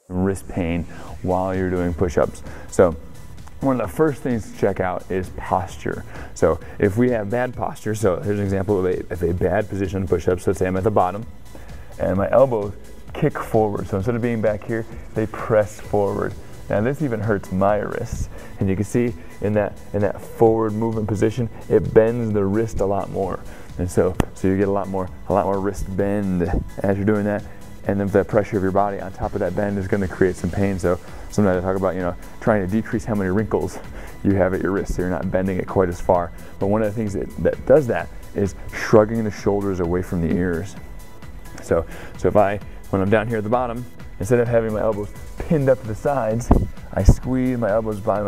wrist pain while you're doing push-ups. So one of the first things to check out is posture. So if we have bad posture, so here's an example of a bad position in push-ups. Let's say I'm at the bottom and my elbows kick forward. So instead of being back here, they press forward. Now this even hurts my wrists. And you can see in that forward movement position, it bends the wrist a lot more. And so you get a lot more wrist bend as you're doing that. And then the pressure of your body on top of that bend is going to create some pain. So sometimes I talk about, trying to decrease how many wrinkles you have at your wrist so you're not bending it quite as far. But one of the things that does that is shrugging the shoulders away from the ears. So when I'm down here at the bottom, instead of having my elbows pinned up to the sides, I squeeze my elbows by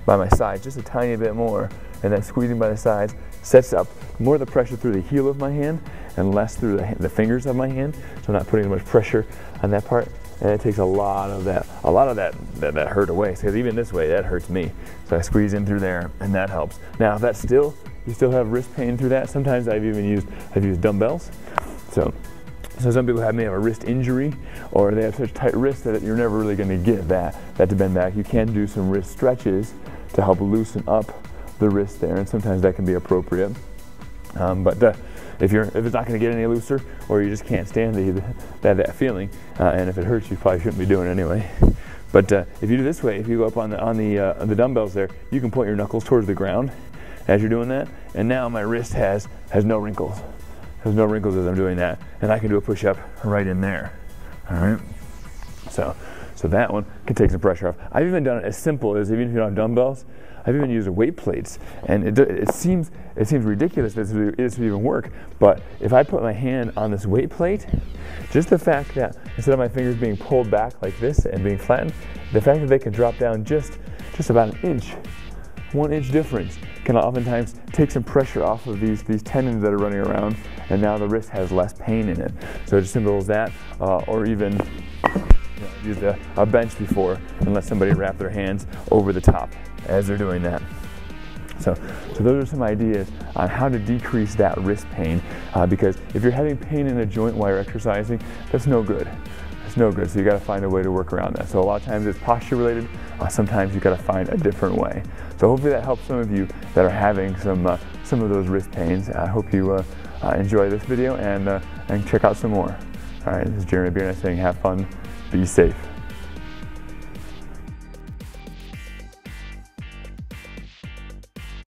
my sides just a tiny bit more, and then squeezing by the sides sets up more of the pressure through the heel of my hand and less through the fingers of my hand. So I'm not putting as much pressure on that part, and it takes a lot of that hurt away. Because even this way, that hurts me. So I squeeze in through there, and that helps. Now, if you still have wrist pain through that, sometimes I've used dumbbells. So some people may have a wrist injury, or they have such tight wrists that you're never really going to get that to bend back. You can do some wrist stretches to help loosen up the wrist there, and sometimes that can be appropriate. But if it's not going to get any looser, or you just can't stand that feeling, and if it hurts, you probably shouldn't be doing it anyway. But if you do this way, if you go up on the dumbbells there, you can point your knuckles towards the ground as you're doing that, and now my wrist has no wrinkles. There's no wrinkles as I'm doing that, and I can do a push-up right in there. All right. So that one can take some pressure off. I've even done it as simple as, even if you don't have dumbbells, I've even used weight plates, and it seems ridiculous that this would even work. But if I put my hand on this weight plate, just the fact that instead of my fingers being pulled back like this and being flattened, the fact that they can drop down just about an inch, 1 inch difference, can oftentimes take some pressure off of these tendons that are running around, and now the wrist has less pain in it. So just simple as that, or even used a bench before and let somebody wrap their hands over the top as they're doing that. So those are some ideas on how to decrease that wrist pain, because if you're having pain in a joint while you're exercising, that's no good. It's no good, so you got to find a way to work around that. So a lot of times it's posture related, sometimes you got to find a different way. So hopefully that helps some of you that are having some of those wrist pains. I hope you enjoy this video and check out some more. All right, this is Jeremy Bierna saying have fun, be safe.